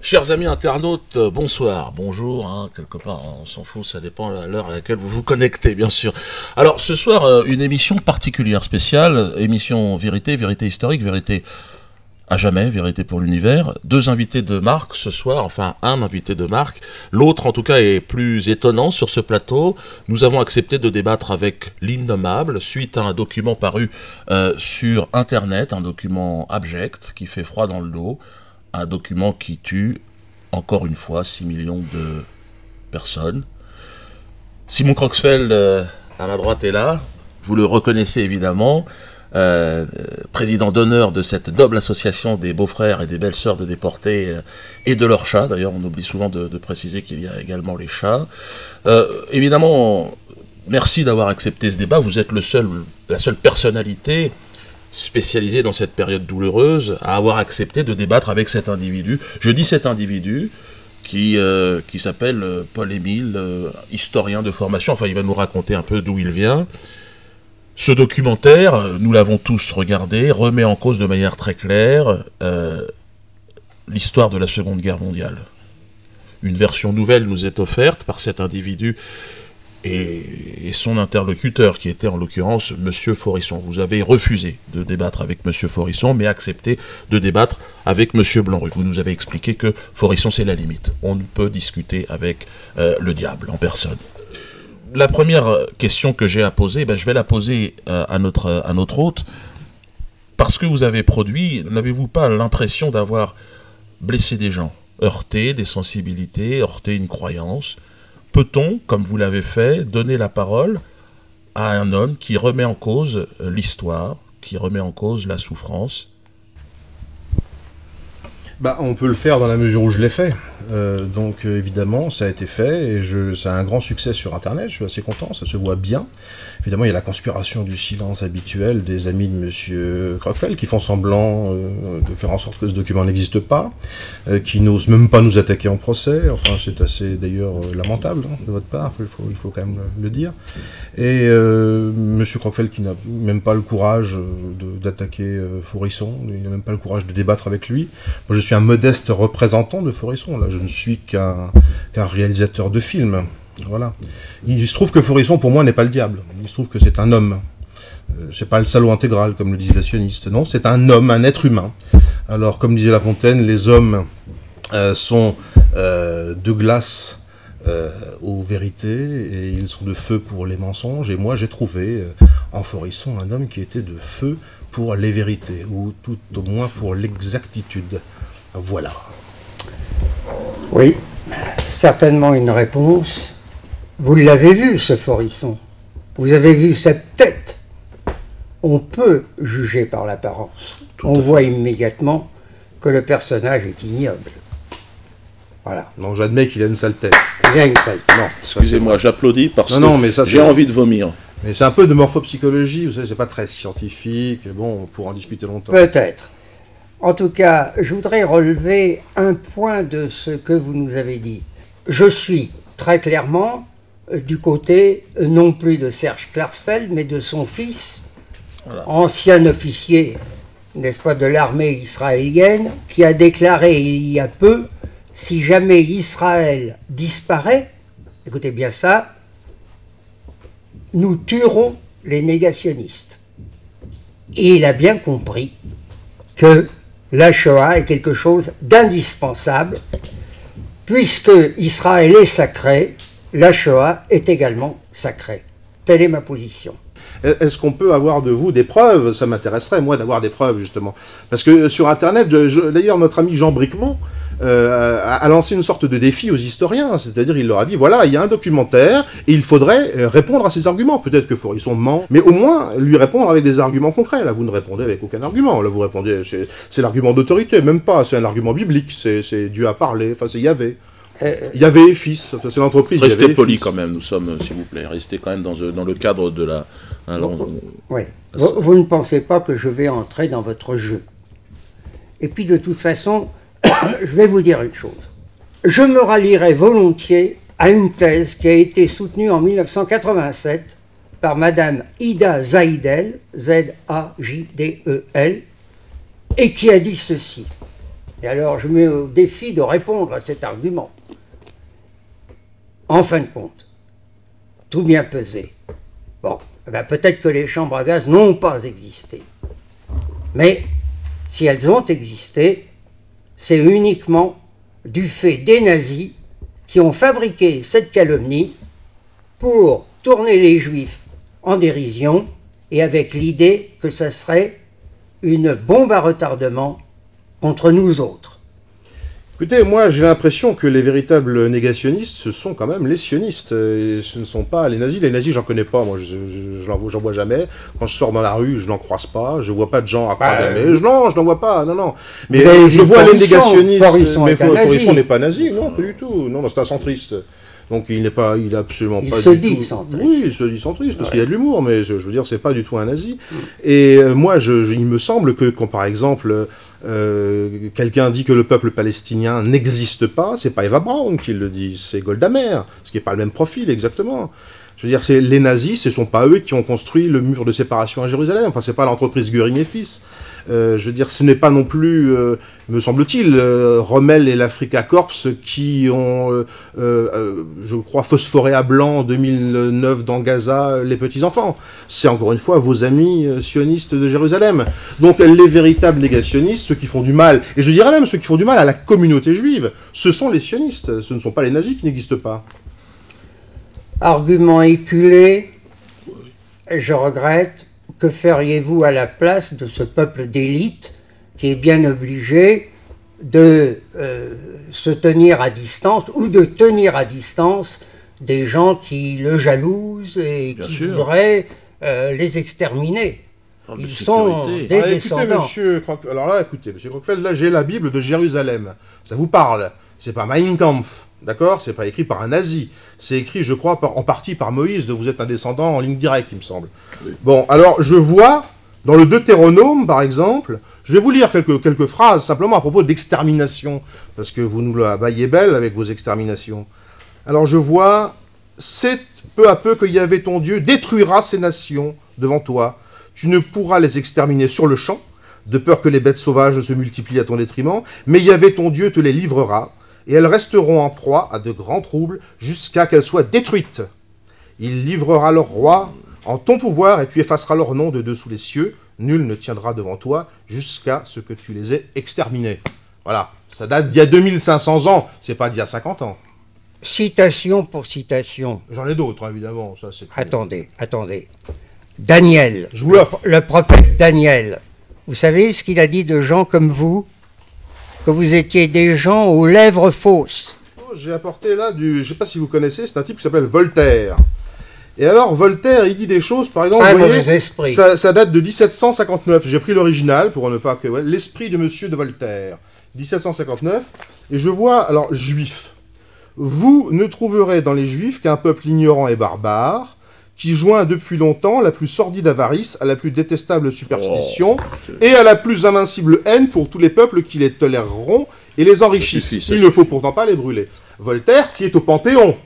Chers amis internautes, bonsoir, bonjour, hein, quelque part, on s'en fout, ça dépend de l'heure à laquelle vous vous connectez, bien sûr. Alors, ce soir, une émission particulière, spéciale, émission vérité, vérité historique, vérité à jamais, vérité pour l'univers. Deux invités de marque ce soir, enfin un invité de marque, l'autre en tout cas est plus étonnant sur ce plateau. Nous avons accepté de débattre avec l'innommable suite à un document paru sur internet, un document abject qui fait froid dans le dos, un document qui tue encore une fois 6 millions de personnes. Simon Croxfeld à ma droite est là, vous le reconnaissez évidemment. Président d'honneur de cette noble association des beaux-frères et des belles-sœurs de déportés et de leurs chats. D'ailleurs, on oublie souvent de préciser qu'il y a également les chats. Évidemment, merci d'avoir accepté ce débat. Vous êtes la seule personnalité spécialisée dans cette période douloureuse à avoir accepté de débattre avec cet individu. Je dis cet individu qui s'appelle Paul-Émile, historien de formation. Enfin, il va nous raconter un peu d'où il vient. Ce documentaire, nous l'avons tous regardé, remet en cause de manière très claire l'histoire de la Seconde Guerre mondiale. Une version nouvelle nous est offerte par cet individu et son interlocuteur, qui était en l'occurrence Monsieur Forisson. Vous avez refusé de débattre avec Monsieur Forisson, mais accepté de débattre avec Monsieur Blanc-Rue. Vous nous avez expliqué que Forisson, c'est la limite. On ne peut discuter avec le diable en personne. La première question que j'ai à poser, je vais la poser à notre hôte. Parce que vous avez produit, n'avez-vous pas l'impression d'avoir blessé des gens, heurté des sensibilités, heurté une croyance? Peut-on, comme vous l'avez fait, donner la parole à un homme qui remet en cause l'histoire, qui remet en cause la souffrance? On peut le faire dans la mesure où je l'ai fait. Donc évidemment, ça a été fait et ça a un grand succès sur Internet. Je suis assez content, ça se voit bien. Évidemment, il y a la conspiration du silence habituelle des amis de Monsieur Croxfeld qui font semblant de faire en sorte que ce document n'existe pas, qui n'osent même pas nous attaquer en procès. Enfin, c'est assez d'ailleurs lamentable de votre part. Il faut quand même le dire. Et Monsieur Croxfeld qui n'a même pas le courage d'attaquer Forisson, il n'a même pas le courage de débattre avec lui. Moi, je suis un modeste représentant de Forisson. Là, je ne suis qu'un réalisateur de films. Voilà. Il se trouve que Forisson, pour moi, n'est pas le diable. Il se trouve que c'est un homme. C'est pas le salaud intégral, comme le disent les sionistes. Non, c'est un homme, un être humain. Alors, comme disait La Fontaine, les hommes sont de glace aux vérités et ils sont de feu pour les mensonges. Et moi, j'ai trouvé en Forisson un homme qui était de feu pour les vérités, ou tout au moins pour l'exactitude. Voilà. Oui, certainement une réponse. Vous l'avez vu, ce Forisson. Vous avez vu cette tête. On peut juger par l'apparence. On voit immédiatement que le personnage est ignoble. Voilà. Non, j'admets qu'il a une sale tête. Il a une sale tête. Non, excusez-moi, j'applaudis parce que j'ai envie de vomir. Mais c'est un peu de morphopsychologie, vous savez, c'est pas très scientifique. Bon, on pourra en discuter longtemps. Peut-être. En tout cas, je voudrais relever un point de ce que vous nous avez dit. Je suis très clairement du côté non plus de Serge Klarsfeld, mais de son fils, voilà, ancien officier, n'est-ce pas, de l'armée israélienne, qui a déclaré il y a peu, si jamais Israël disparaît, écoutez bien ça, nous tuerons les négationnistes. Et il a bien compris que la Shoah est quelque chose d'indispensable, puisque Israël est sacré, la Shoah est également sacrée. Telle est ma position. Est-ce qu'on peut avoir de vous des preuves? Ça m'intéresserait, moi, d'avoir des preuves, justement. Parce que sur Internet, d'ailleurs, notre ami Jean Bricmont a lancé une sorte de défi aux historiens, c'est-à-dire il leur a dit, voilà, il y a un documentaire, et il faudrait répondre à ces arguments. Peut-être que Forisson ment, mais au moins lui répondre avec des arguments concrets. Là, vous ne répondez avec aucun argument. Là, vous répondez, c'est l'argument d'autorité, même pas, c'est un argument biblique, c'est Dieu a parlé, enfin, c'est Yahvé. Yahvé et fils, enfin, c'est l'entreprise. Restez poli quand même, nous sommes, s'il vous plaît, restez quand même dans le cadre de la... Oui, vous ne pensez pas que je vais entrer dans votre jeu. Et puis, de toute façon, je vais vous dire une chose. Je me rallierai volontiers à une thèse qui a été soutenue en 1987 par Madame Ida Zaidel, Z-A-J-D-E-L, et qui a dit ceci. Et alors je mets au défi de répondre à cet argument. En fin de compte, tout bien pesé. Bon, ben peut-être que les chambres à gaz n'ont pas existé. Mais si elles ont existé, c'est uniquement du fait des nazis qui ont fabriqué cette calomnie pour tourner les juifs en dérision et avec l'idée que ça serait une bombe à retardement contre nous autres. Écoutez, moi j'ai l'impression que les véritables négationnistes, ce sont quand même les sionistes, et ce ne sont pas les nazis. Les nazis, j'en connais pas, moi j'en vois jamais. Quand je sors dans la rue, je n'en croise pas, je vois pas de gens à croix gammée. Je n'en vois pas, non. Mais je vois les négationnistes, mais Forisson n'est pas nazi, non, pas du tout. Non, c'est un centriste. Donc il est absolument pas du tout. Centriste. Oui, il se dit centriste parce qu'il y a de l'humour, mais je veux dire, c'est pas du tout un nazi. Et moi, il me semble que quand par exemple quelqu'un dit que le peuple palestinien n'existe pas, c'est pas Eva Braun qui le dit, c'est Golda Meir, ce qui est pas le même profil exactement. Je veux dire, les nazis, ce sont pas eux qui ont construit le mur de séparation à Jérusalem. Enfin, c'est pas l'entreprise Göring et Fils. Je veux dire, ce n'est pas non plus, me semble-t-il, Rommel et l'Africa Corps qui ont, je crois, phosphoré à blanc en 2009 dans Gaza les petits-enfants. C'est encore une fois vos amis sionistes de Jérusalem. Donc les véritables négationnistes, ceux qui font du mal, et je dirais même ceux qui font du mal à la communauté juive, ce sont les sionistes, ce ne sont pas les nazis qui n'existent pas. Argument éculé, je regrette. Que feriez-vous à la place de ce peuple d'élite qui est bien obligé de se tenir à distance ou de tenir à distance des gens qui le jalousent et bien qui sûr. Voudraient les exterminer? Ils sont des descendants. Écoutez, monsieur Croquefeld, là j'ai la Bible de Jérusalem. Ça vous parle? C'est pas Mein Kampf. D'accord? C'est pas écrit par un nazi. C'est écrit, je crois, en partie par Moïse, dont vous êtes un descendant en ligne directe, il me semble. Oui. Bon, alors, je vois, dans le Deutéronome, par exemple, je vais vous lire quelques phrases, simplement à propos d'extermination, parce que vous nous la baillez belle avec vos exterminations. Alors, je vois, c'est peu à peu que Yahvé ton Dieu détruira ces nations devant toi. Tu ne pourras les exterminer sur le champ, de peur que les bêtes sauvages se multiplient à ton détriment, mais Yahvé ton Dieu te les livrera, et elles resteront en proie à de grands troubles jusqu'à qu'elles soient détruites. Il livrera leur roi en ton pouvoir et tu effaceras leur nom de dessous les cieux. Nul ne tiendra devant toi jusqu'à ce que tu les aies exterminés. Voilà, ça date d'il y a 2500 ans, c'est pas d'il y a 50 ans. Citation pour citation. J'en ai d'autres, évidemment. Ça, c'est... Attendez. Daniel, je vous l'offre. Le prophète Daniel, vous savez ce qu'il a dit de gens comme vous? Que vous étiez des gens aux lèvres fausses. J'ai apporté là je ne sais pas si vous connaissez, c'est un type qui s'appelle Voltaire. Et alors, Voltaire, il dit des choses, par exemple, vous voyez, ça date de 1759. J'ai pris l'original pour ne pas que... Ouais, l'esprit de Monsieur de Voltaire. 1759. Et je vois, alors, juif. Vous ne trouverez dans les juifs qu'un peuple ignorant et barbare, qui joint depuis longtemps la plus sordide avarice à la plus détestable superstition et à la plus invincible haine pour tous les peuples qui les toléreront et les enrichissent. Il ne faut pourtant pas les brûler. Voltaire qui est au Panthéon.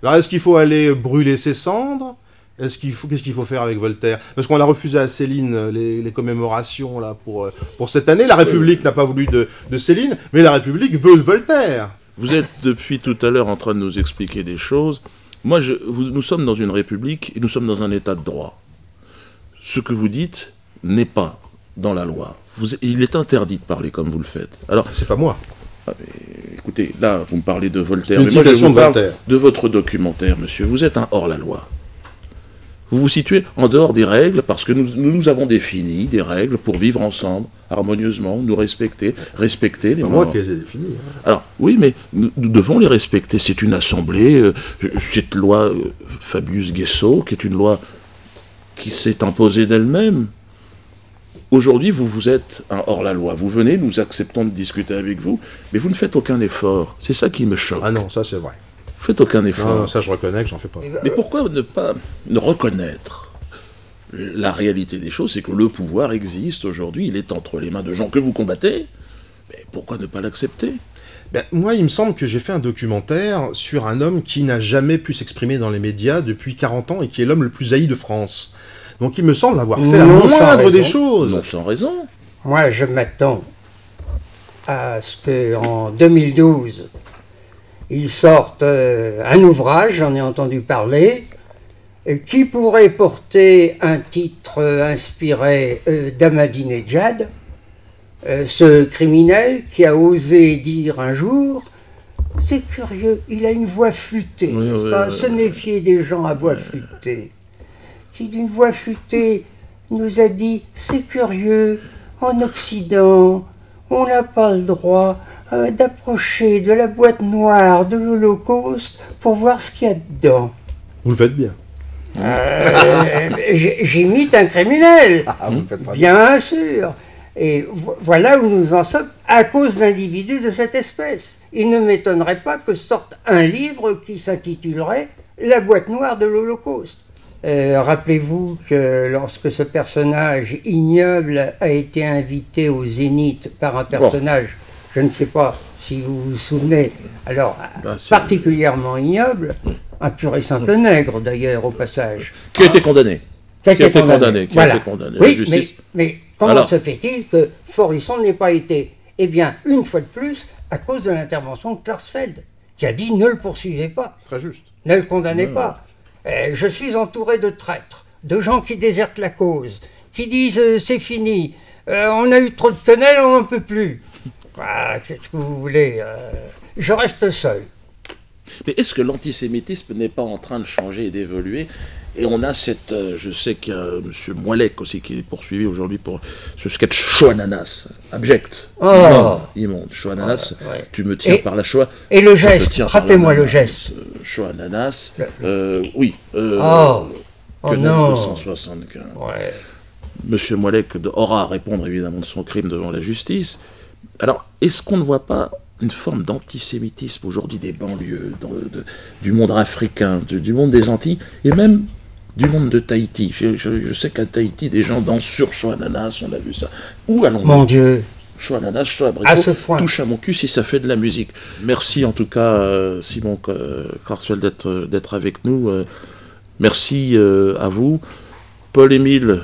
Alors est-ce qu'il faut aller brûler ses cendres? Qu'est-ce qu'il faut faire avec Voltaire? Parce qu'on a refusé à Céline les commémorations là pour cette année. La République n'a pas voulu de Céline, mais la République veut Voltaire. Vous êtes depuis tout à l'heure en train de nous expliquer des choses. Moi, nous sommes dans une république et nous sommes dans un état de droit. Ce que vous dites n'est pas dans la loi. Il est interdit de parler comme vous le faites. Alors, c'est pas moi. Écoutez, là, vous me parlez de Voltaire, mais moi je vous parle de votre documentaire, monsieur. Vous êtes un hors-la-loi. Vous vous situez en dehors des règles parce que nous avons défini des règles pour vivre ensemble, harmonieusement, nous respecter les morts. Moi qui les ai définies. Hein. Alors, oui, mais nous devons les respecter. C'est une assemblée, cette loi Fabius-Guessot, qui est une loi qui s'est imposée d'elle-même. Aujourd'hui, vous êtes un hors-la-loi. Vous venez, nous acceptons de discuter avec vous, mais vous ne faites aucun effort. C'est ça qui me choque. Ah non, ça c'est vrai. Vous faites aucun effort. Non, ça je reconnais que j'en fais pas. Mais pourquoi ne reconnaître la réalité des choses? C'est que le pouvoir existe aujourd'hui, il est entre les mains de gens que vous combattez. Mais pourquoi ne pas l'accepter? Moi, il me semble que j'ai fait un documentaire sur un homme qui n'a jamais pu s'exprimer dans les médias depuis 40 ans et qui est l'homme le plus haï de France. Donc il me semble avoir fait la moindre des choses. Non, sans raison. Moi, je m'attends à ce qu'en 2012, ils sortent un ouvrage, j'en ai entendu parler, qui pourrait porter un titre inspiré d'Ahmadinejad, ce criminel qui a osé dire un jour « C'est curieux, il a une voix flûtée, n'est-ce pas ? Se méfier des gens à voix flûtée. » Qui d'une voix flûtée nous a dit « C'est curieux, en Occident, on n'a pas le droit d'approcher de la boîte noire de l'Holocauste pour voir ce qu'il y a dedans. » Vous le faites bien. J'imite un criminel, Vous le faites pas bien. bien sûr. Et voilà où nous en sommes à cause d'individus de cette espèce. Il ne m'étonnerait pas que sorte un livre qui s'intitulerait « La boîte noire de l'Holocauste ». Rappelez-vous que lorsque ce personnage ignoble a été invité au Zénith par un personnage, je ne sais pas si vous vous souvenez, alors particulièrement ignoble, un pur et simple nègre d'ailleurs au passage. Qui a été condamné. Qui a été condamné. Oui, justice. mais comment se fait-il que Forisson n'ait pas été? Eh bien, une fois de plus, à cause de l'intervention de Klarsfeld, qui a dit ne le poursuivez pas, Très juste. ne le condamnez pas. Je suis entouré de traîtres, de gens qui désertent la cause, qui disent c'est fini, on a eu trop de quenelles, on n'en peut plus. Qu'est-ce que vous voulez, je reste seul. Mais est-ce que l'antisémitisme n'est pas en train de changer et d'évoluer? Et on a cette... je sais qu'il y a M. Moilec aussi qui est poursuivi aujourd'hui pour ce sketch Shoah-Nanas, abject, immonde. Shoah-Nanas, tu me tiens par la Shoah. Et le geste, rappelez-moi le geste. Shoah-Nanas, oui. Non. 275. Ouais. M. Moilec aura à répondre évidemment de son crime devant la justice. Alors, est-ce qu'on ne voit pas une forme d'antisémitisme aujourd'hui des banlieues, du monde africain, du monde des Antilles, et même du monde de Tahiti? Je sais qu'à Tahiti, des gens dansent sur Shoah-Nanas, on a vu ça. Où allons-nous? Mon Dieu. Shoah-Nanas, Shoah-Abricot, touche à mon cul si ça fait de la musique. Merci en tout cas, Simon Klarsfeld, d'être avec nous. Merci à vous. Paul-Émile,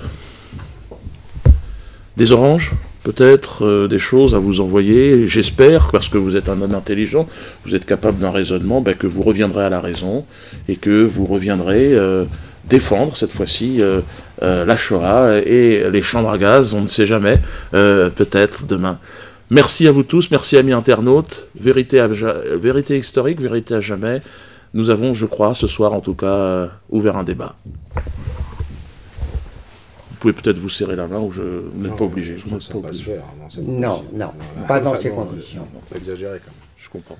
des oranges? Peut-être des choses à vous envoyer, j'espère, parce que vous êtes un homme intelligent, vous êtes capable d'un raisonnement, que vous reviendrez à la raison, et que vous reviendrez défendre cette fois-ci la Shoah et les chambres à gaz, on ne sait jamais, peut-être demain. Merci à vous tous, merci amis internautes, vérité historique, vérité à jamais. Nous avons, je crois, ce soir en tout cas, ouvert un débat. Vous pouvez peut-être vous serrer la main ou vous n'êtes pas obligé. Ça ne peut pas se faire. Non, pas dans ces conditions. On peut exagérer quand même. Je comprends.